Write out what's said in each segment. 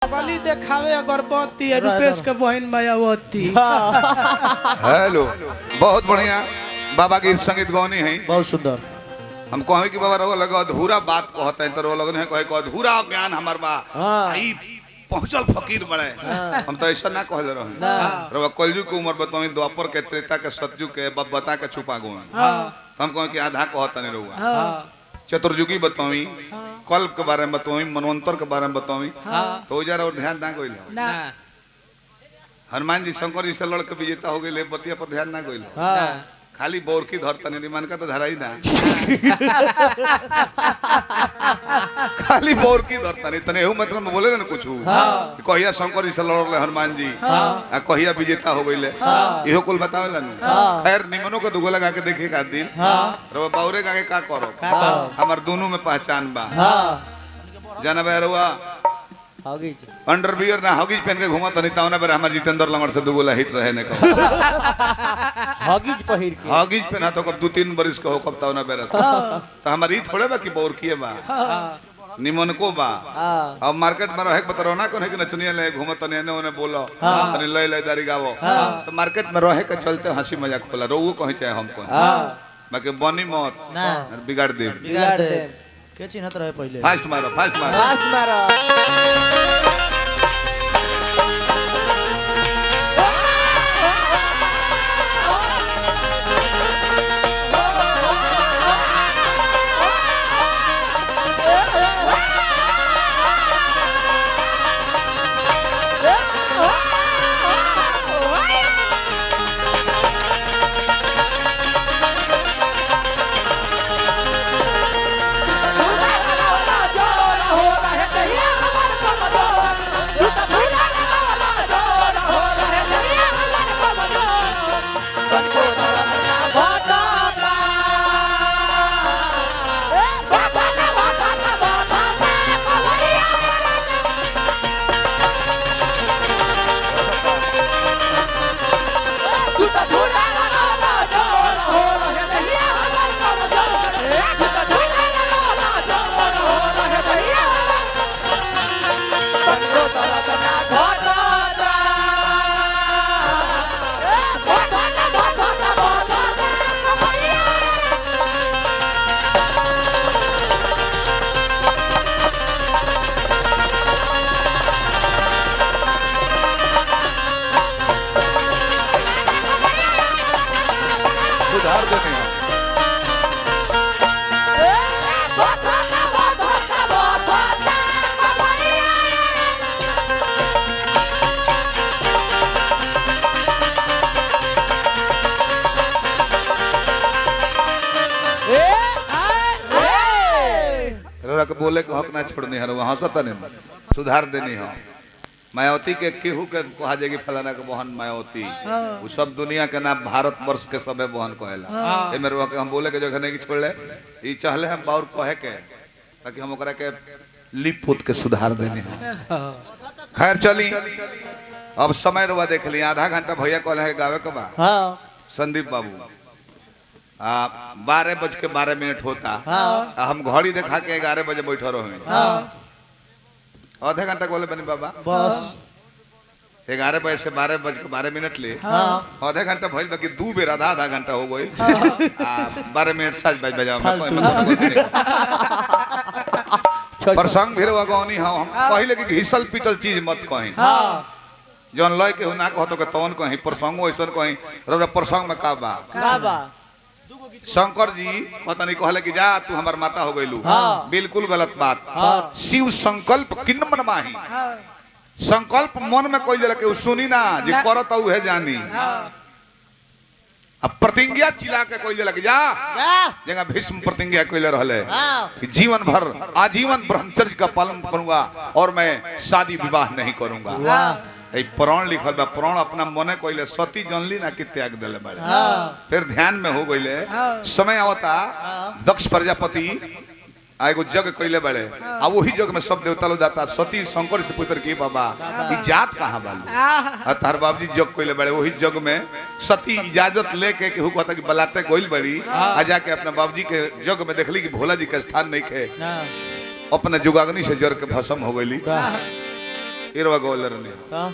गली देखावे अगरबत्ती रुपेश के बहन मायावती। हेलो, बहुत बढ़िया बाबा गीत संगीत गौनी है, बहुत सुंदर। हम कहे कि बाबा रो लगे अधूरा बात कहते हैं तो रो लगने कहे को अधूरा ज्ञान हमार बा आई पहुंचल फकीर बने। हम तो ऐसा ना कहले रहे रो कलयुग के उम्र बताई द्वापर के त्रेता के सतयुग के बता के छुपा गो। तो हम कहे कि आधा कहता नहीं रहुआ चतुर्युगी बतावी कल्प के बारे में बतावी मनवंतर के बारे में बतावी तो जरा और ध्यान ना गइल। हनुमान जी शंकर जी से लड़ के विजेता हो गए बतिया पर ध्यान ना गइल। खाली बोरकी धरता नहीं मान का तो धरा ही ना खाली बोरकी धरता नहीं तने मतलब में बोले ना कुछ कहिया शंकर जी से लड़ले हनुमान जी आ कहिया विजेता हो गइले इहो कुल बतावेला न। खैर निमनो के दुगो लगा के देखे का दिन रो बाउरे का के का करो हमर दोनों में पहचान बा जाना बे रुआ अंडरवियर ना हॉगीज पहन के घुमा तनी तावना बेर हमर जितेंद्र लंगर से दुगोला हिट रहे ने कहो हॉगीज पहिर के हॉगीज पहना तो कब 2-3 बरिस को हो कब तावना बेर तो हमर ई थोड़े बा कि बोर किए बा निमन को बा। अब मार्केट में रहे पता रोना कोने कि नचनिया ले घुमा तनी ने ओने बोलो तनी लय लय दारी गावो तो मार्केट में रहे के चलते हंसी मजाक होला रोऊ कहि चाहे हम को बाकी बनी मत बिगाड़ दे के चिन्हत रहे पहले। फास्ट मारो फास्ट मारो फास्ट मारो। सुधार देते हैं बोले के हक ना छोड़नी है वहां से नहीं सुधार देनी है। मायावती के केहू के कहा जाएगी फलाना के बहन मायावती वो सब दुनिया के नाम भारत वर्ष के सबे बहन कहेला ए मेरे के हम बोले के जगह नहीं छोड़ ले ई चाहले हम बाउर कहे के ताकि हम ओकरा के लिप पुत के सुधार देने है। खैर चली अब समय रुआ देख ली आधा घंटा भैया कहले है गावे के बा संदीप बाबू 12:12 होता हम घड़ी देखा के 11 बजे बैठो रहे आधे घंटा बोले बनी बाबा बस 11 बजे से 12:12 ले आधे घंटा भइल बाकी 2 बेर आधा घंटा हो गई 12 मिनट साज बजाओ प्रसंग भी गौनी हम पहले कि घिसल पिटल चीज मत कहीं जौन लय के ना कहतो के तौन कहीं प्रसंगो ऐसन कहीं रे प्रसंग में का बा शंकर जी पता नहीं कहले कि जा तू हमार माता हो गइलू बिल्कुल गलत बात। शिव संकल्प किन मन माही संकल्प मन में कोई जला के सुनी ना जे करत उहे जानी अब प्रतिज्ञा चिल्ला के कोई जला के जा जगह भीष्म प्रतिज्ञा कोइले रहले कि जीवन भर आजीवन ब्रह्मचर्य का पालन करूंगा और मैं शादी विवाह नहीं करूंगा। प्राण लिखल बा प्राण अपना मने कोइले सती जनली ना कि त्याग देले बाड़े फिर ध्यान में हो गइले समय आवता दक्ष प्रजापति एगो जग कइले बड़े आ वही जग में सब देवता लोग जाता सती शंकर से पुत्र की बाबा ई जात कहां बालू आ तार बाबूजी जग कइले बड़े वही जग में सती इजाजत लेके केहू कहता कि बलाते गोइल बड़ी आ जाके अपने बाबूजी के जग में देखली कि भोला जी के स्थान नहीं खे अपने जुगाग्नि से जर के भस्म हो गईली इरवा गोलर ने हाँ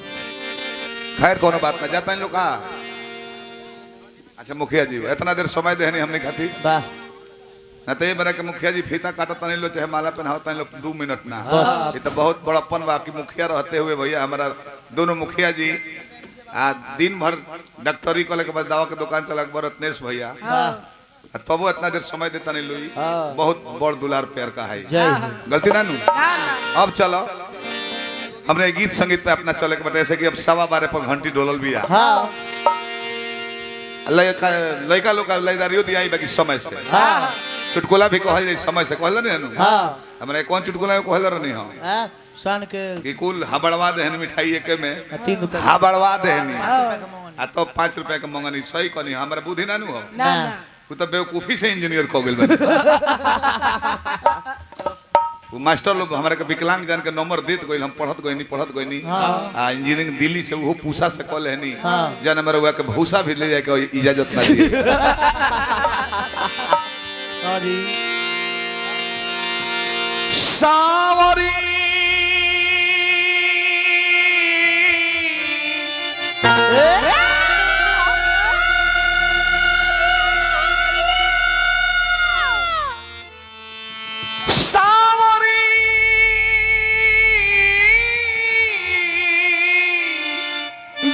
खैर कोनो बात ना जाता इन लोग का। अच्छा मुखिया जी इतना देर समय देहनी हमने खाती वाह ना तो ये बना के मुखिया जी फीता काटता नहीं लो चाहे माला पहनाता नहीं लो 2 मिनट ना बस। ये तो बहुत बड़प्पन बा कि मुखिया रहते हुए भैया हमारा दोनों मुखिया जी दिन भर डॉक्टरी कॉले के बाद दवा के दुकान चला अकबर रत्नेश भैया तब वो इतना देर समय देता नहीं लो बहुत बड़ दुलार प्यार का है जय हो। गलती ना नू अब चलो हमने गीत संगीत पे अपना चले के बता ऐसे कि अब 12:15 पर घंटी डोलल भी हाँ लड़का लोग का लयदारियों दिया बाकी समय से हाँ चुटकुला भी कहल जाए समय से कहल नहीं नू हाँ हमरा कौन चुटकुला कहल नहीं हो हाँ सन के कि कुल हबड़वा देहन मिठाई एक में 3 रुपए हबड़वा देहनी का आ तो 5 रुपए के मंगनी सही कहनी हमरा बुद्धि ना नू हो ना तू तो बेवकूफी से इंजीनियर को गेल वो मास्टर लोग हमारे के विकलांग जान के नंबर देत गइल हम पढ़त गइनी आ इंजीनियरिंग दिल्ली से वो पूसा से कॉल है नी जन हमारे हुआ के भूसा भी ले जाए के इजाजत ना दिए अरे सावरी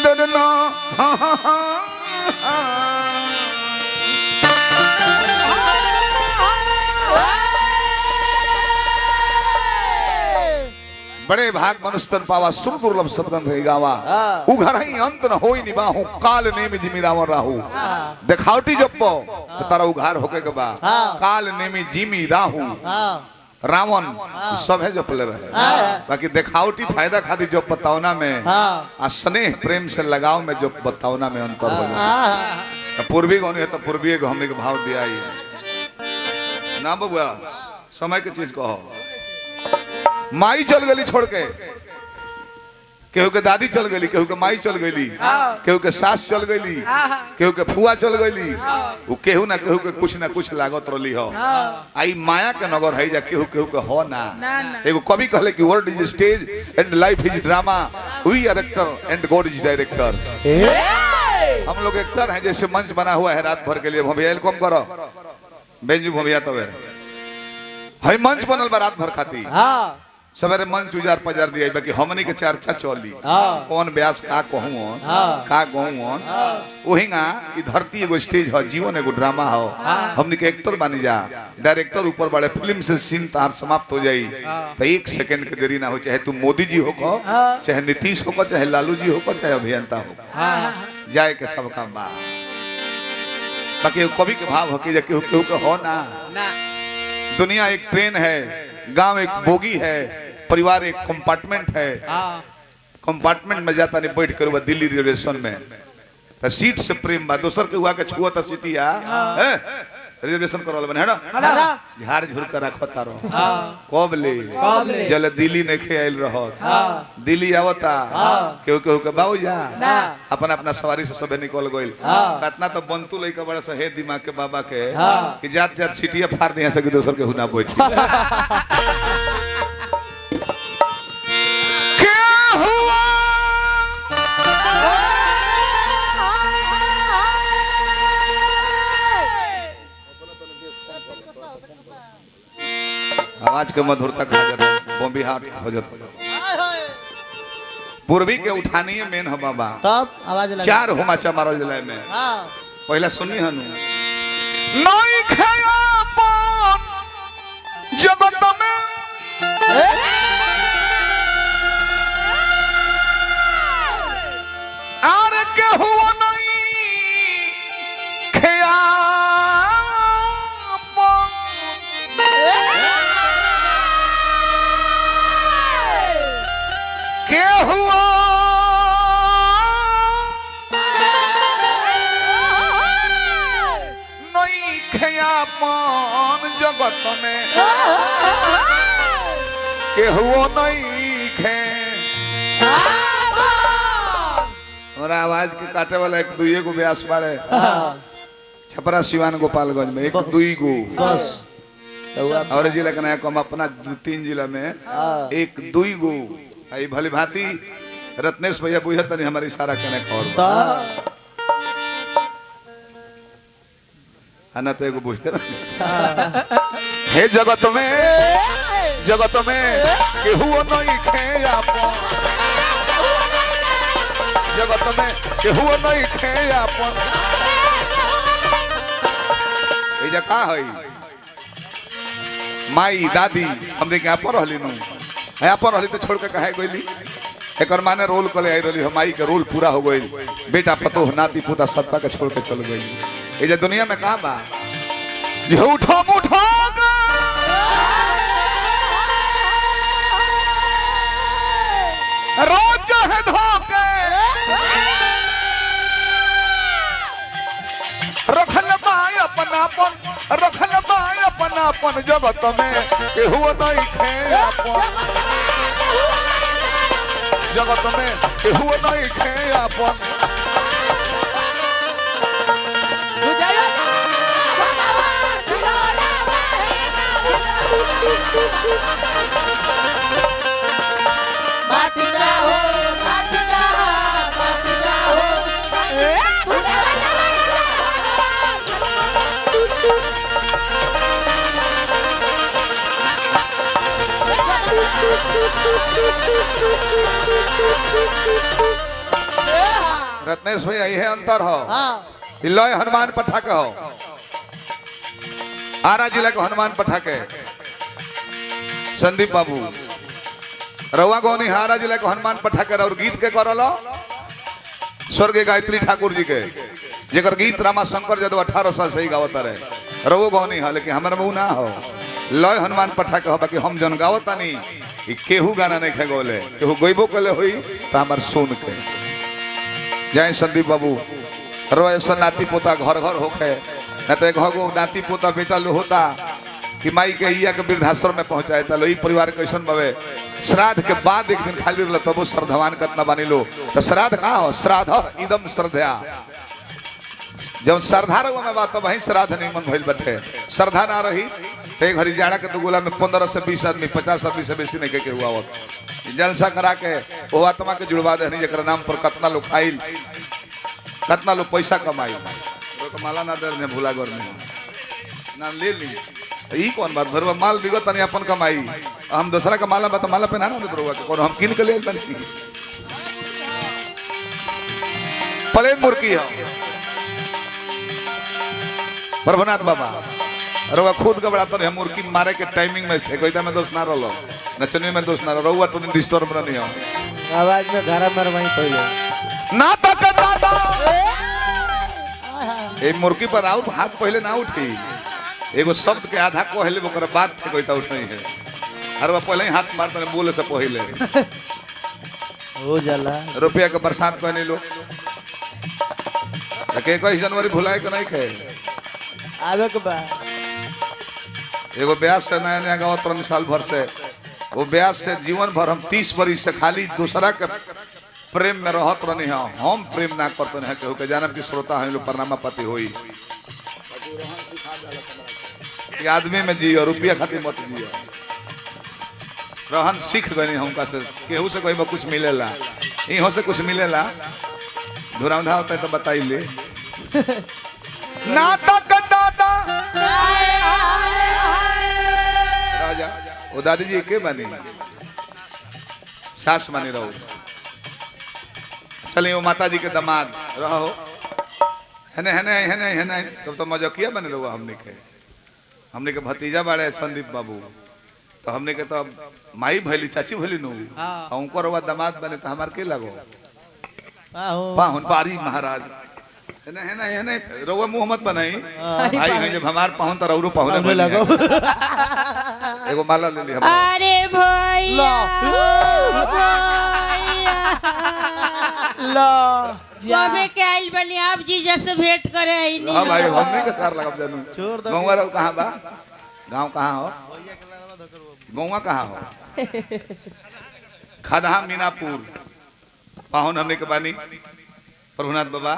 दरना बड़े भाग मनुष्य तन पावा सुर दुर्लभ सदगन रही गावा उघर ही अंत न होई निबाहु काल नेमि जिमि रावण राहु देखावटी जब पो तो तारा उघार होके के बा काल नेमि जिमि राहु रावण सब है जो पले रहे बाकी देखावटी फायदा खातिर जो बतावना में आ स्नेह प्रेम से लगाव में जो बतावना में अंतर हो जाए पूर्वी गौनी है तो पूर्वी को हमने के भाव दिया ही है ना बबुआ समय के चीज कहो माई चल गई छोड़ के केहू के दादी चल गई केहू के माई चल गई केहू के सास चल गई केहू के फुआ चल गई वो केहू ना कुछ ना कुछ लागत रही हो आई माया के नगर है जा केहू केहू के हो ना एगो कवि कहले कि world is stage and life is drama we are actor and God is director हम लोग एक्टर हैं जैसे मंच बना हुआ है रात भर के लिए भैया कम करो बेंजू भैया तब है मंच बनल बा रात भर खाती सवेरे मंच उजार पजार दिया बाकी हमनी के चर्चा चली कौन व्यास का कहूँ का कहूँ वहींगा ई धरती एगो स्टेज हो जीवन एगो ड्रामा हो हमनी के एक्टर बनी जा डायरेक्टर ऊपर बड़े फिल्म से सीन तार समाप्त हो जाई तो 1 सेकंड के देरी ना हो चाहे तू मोदी जी हो को चाहे नीतीश हो को चाहे लालू जी हो को चाहे अभियंता हो जाए के सब काम बा बाकी कवि के भाव हो कि केहू केहू के हो ना दुनिया एक ट्रेन है गांव एक बोगी है परिवार एक कंपार्टमेंट है कंपार्टमेंट में जाता नहीं बैठ कर हुआ दिल्ली रिजर्वेशन में तो सीट से प्रेम बा दोसर के हुआ के छुआ था सीटिया रिजर्वेशन करवाल बने है ना झाड़ झुर कर रखता रहो कब ले जल दिल्ली नहीं खेल रहो दिल्ली आवता केहू केहू के बाबू जा अपना अपना सवारी से सबे निकल गइल कितना तो बनतू लइका बड़ा सा हे दिमाग के बाबा के कि जात जात सीटिया फाड़ दिया सके दोसर के हुना बैठ आवाज के मधुरता खा जाता बॉम्बे हाट हो जाता पूर्वी के उठानी मेन हो बाबा तब आवाज लगा 4 हुमाचा मारल जला में पहला सुनी हनु नई खयापन जगत में आर के हुआ नहीं खया के हुआ नहीं खयापन जगत में के हुआ नहीं खे और आवाज के काटे वाला 1-2 गो व्यास बाड़े छपरा सिवान गोपालगंज में 1-2 गो बस और जिला का नया कम अपना 2-3 जिला में 1-2 गो आई भली भांति रत्नेश भैया बुझत नहीं हमारी इशारा करने का और तो आना तो एगो बुझते ना हे जगत में केहू नहीं खे आपन जगत में केहू नहीं खे आपन ए जा का हई माई दादी हमरे के पर रहली नु यहाँ पर रहली तो छोड़ के कहे गईली एक माने रोल कले आई रही हमारी के रोल पूरा हो गई बेटा पतो नाती पोता सबका के छोड़ के चल गई ये जो दुनिया में कहा बा झूठो मुठो रोज है धोखे रखल बाय अपनापन जगत में केहू नहीं खे आपन जगत में केहू नहीं खे आपन रत्नेश भैया यही अंतर हो लय हनुमान पठाके हो आरा जिला के हनुमान पठाके संदीप बाबू रउआ गौनी हारा जिला के हनुमान पठाके और गीत के करलो स्वर्गीय गायत्री ठाकुर जी के जेकर गीत रामा शंकर जदव 18 साल से ही गावता रहे रउआ गौनी है लेकिन हमारे मुँह ना हो लय हनुमान पठाके हो बाकी हम जन गावता नहीं केहू गाना नहीं खे गौले केहू गईबो कले हुई तो हमार सुन के जय संदीप बाबू रोए ऐसा नाती पोता घर घर होके न तो गो नाती पोता बेटा लो होता कि माई के इया के वृद्धाश्रम में पहुंचाए लो ई परिवार कैसन बवे श्राद्ध के बाद एक दिन खाली रह तब श्रद्धावान करना बनी लो तो श्राद्ध कहाँ हो श्राद्ध इदम श्रद्धा जब श्रद्धा रहो में बात वही श्राद्ध नहीं मन भइल बैठे श्रद्धा ना रही तो एक हरी जाड़ा के दुगोला में 15 से 20 आदमी 50 आदमी से बेसी नहीं के हुआ जलसा करा के वो आत्मा के जुड़वा दे जरा नाम पर कतना लोग खाइल कतना लोग पैसा कमाई माला ना दर ने भूला कर नाम ले ली ई कौन बात भरवा माल बिगत नहीं अपन कमाई हम दूसरा का माला बता माला पे ना भरवा के कौन हम किन के ले प्लेन मुर्गी है प्रभुनाथ बाबा रउआ खुद घबराता रहे मुर्गी मारे के टाइमिंग में थे कोई में दोस्त ना रहो नचने में दोस्त ना रहुआ तो डिस्टर्ब नहीं हो आवाज में घर में वहीं पहले ना तक दादा ए मुर्गी पर आउट हाथ पहले ना उठी एगो शब्द के आधा कहले ओकर बात से कोई तो उठई है हर पहले ही हाथ मारते बोले से पहले हो जाला रुपया के बरसात कहने लो के 21 जनवरी भुलाए के नहीं खे आवे के बाद एगो ब्यास से नया नया गाँव 3 साल भर से वो ब्यास से जीवन भर हम 30 बरिस से खाली दूसरा के प्रेम में रहत रहनी है हम प्रेम ना करते हैं केहू के जानब की श्रोता है लोग प्रणामा पति होई आदमी में जियो रुपया खातिर मत जियो रहन सीख गई हमका से केहू से कोई में कुछ मिलेला इहो से कुछ मिलेला धुरांधा होता है तो बताई ले नाता दादा राजा वो दादी जी के बनी सास मानी रहो चलिए वो माता जी के दामाद रहो है ना तब तो मजाकिया बने रहो हमने के भतीजा बाड़े संदीप बाबू तो हमने के तो माई भैली चाची भैली नु उनको रवा दामाद बने तो हमार के लगो पाहुन बारी महाराज है ना रउआ मुंह मत बनाई भाई है जब हमार पाहुन तो रउरो पाहुन लगो एगो माला ले ली अरे भैया ला जाबे के आइल बनी आप जीजा से भेंट करे आइनी हां भाई हमने के सार लगब जानू गौवा रउ कहां बा गांव कहां हो गौवा कहां हो खदहा मीनापुर पाहुन हमने के बानी प्रभुनाथ बाबा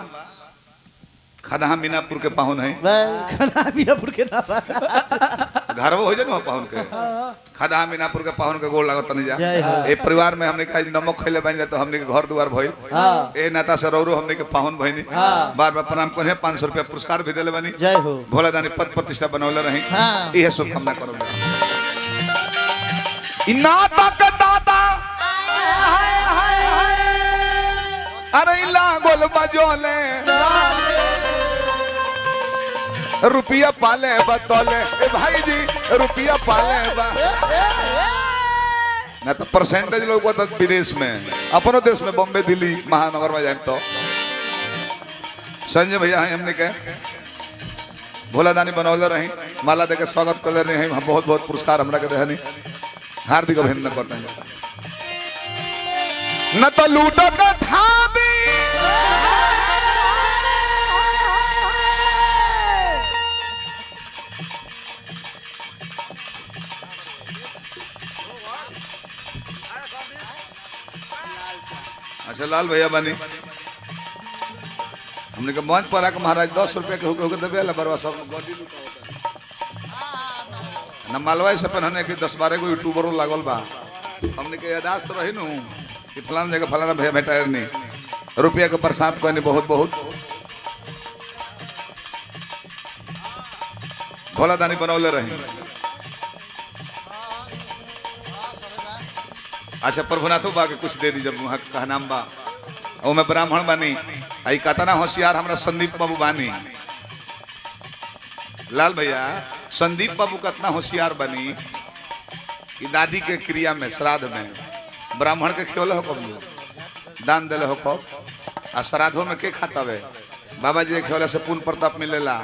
खदहा मीनापुर के पाहुन है खदहा मीनापुर के ना घर वो हो जाए ना पाहुन के खदा मीनापुर के पाहुन के गोल लागत नहीं जा जय हो। ए परिवार में हमने कहा नमक खैले बन जाए तो हमने के घर दुआर भइल हाँ। ए नाता से रौरो हमने के पाहुन भइनी हाँ। बार बार प्रणाम करे 500 रुपया पुरस्कार भी देले बनी जय हो। भोला दानी पद प्रतिष्ठा बनौले रही हाँ। यह शुभकामना करो नाता के दादा अरे लागोल बजोले रुपया पाले बतौले ए भाई जी रुपया पाले ना तो परसेंटेज लोग तो विदेश में अपनो देश में बॉम्बे दिल्ली महानगर में जाए तो संजय भैया हैं हमने के भोला दानी बनौले रही माला देके स्वागत कर रहे हैं हम बहुत बहुत पुरस्कार हमरा के देहनी हार्दिक अभिनंदन करते हैं न तो लूटो का थाबी अच्छा लाल भैया बनी हमने के मंच पर आके महाराज 10 रुपया के होके देवे ला बरवा सब बॉडी लुटा होता न मालवा से पहने के 10-12 गो यूट्यूबरो लागल बा हमने के यादाश्त रही नु कि फलाना जगह फलाना भैया भेटायर नहीं रुपया के प्रसाद कोनी बहुत बहुत भोला दानी बनौले रही अच्छा प्रभुनाथो बा के कुछ दे दी जब वहाँ का नाम बा ओ मैं ब्राह्मण बानी आई कतना होशियार हमरा संदीप बाबू बानी लाल भैया संदीप बाबू कतना होशियार बनी कि दादी के क्रिया में श्राद्ध में ब्राह्मण के खियोले हो कब दान दिले हो कब आ श्राद्धों में के खाता वे बाबा जी के खियोला से पुण्य प्रताप मिलेला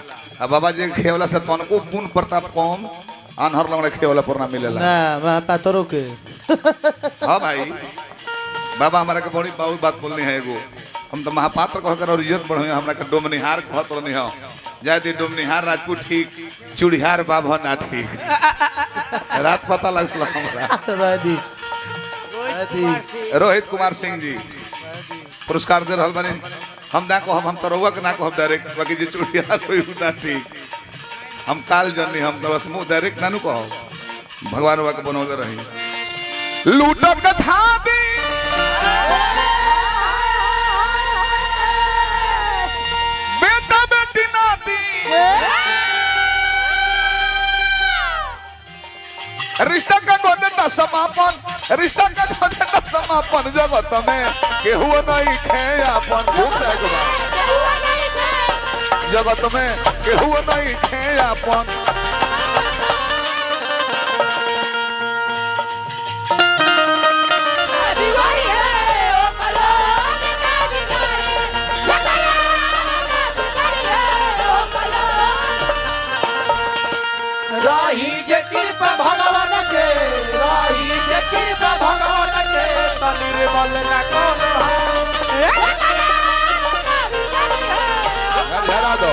आ बाबा जी के खियोला से तनको पुण्य प्रताप कम अनहर लंगड़े खियोला पर ना मिलेला ना महापात्रों के हाँ भाई बाबा हमारा के बड़ी बहुत बात बोलनी है एगो हम तो महापात्र कह कर और इज्जत बढ़ो हमरा के डोमनिहार कहत रहनी हो जाती डोमनिहार राजपूत ठीक चूड़िहार बाबा ना ठीक रात पता लगल हमरा राधी रोहित कुमार सिंह जी पुरस्कार दे रहल बनी हम ना को हम तो रहुआ के ना को डायरेक्ट बाकी जे चूड़िहार कोई ना ठीक हम काल जन्नी हम तो बस मुंह डायरेक्ट नानू कहो भगवान बाबा के बनौले रही लूटो कथा भी बेटा बेटी नाती रिश्ता का गोदना समापन रिश्ता का गोदना समापन जगत में केहू नहीं खेयापन जगत में केहू नहीं खेयापन राही जे कृपा भगवान के राही जे कृपा भगवान के निर्मल न कोनो धरा दो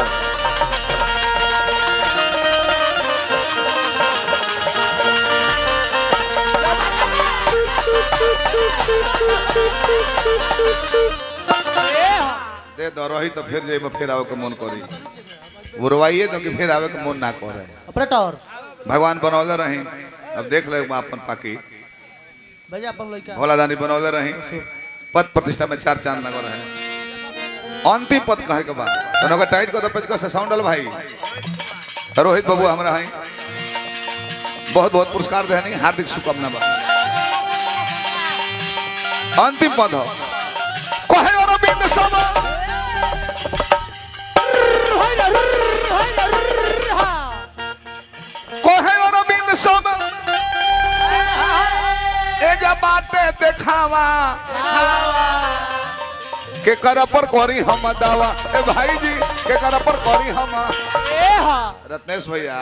दे दो रही तो फिर जेब फिर आवे के मन करी बुरवाइए तो कि फिर आवे के मन ना करे ऑपरेटर भगवान बनौले रही अब देख ले अपन पाकी भैया अपन लइका भोला दानी बनौले रही पद प्रतिष्ठा में 4 चांद लग रहे अंतिम पद कहे के बाद तनो का टाइट को तो पेच को से साउंड डाल भाई रोहित बाबू हमरा हैं बहुत बहुत पुरस्कार देनी हार्दिक शुभकामना बा अंतिम पद हो कहे अरविंद समा कहे अरविंद समा ए जा बाटे देखावा के कर पर करी हम दावा ए भाई जी के कर पर करी हम रत्नेश भैया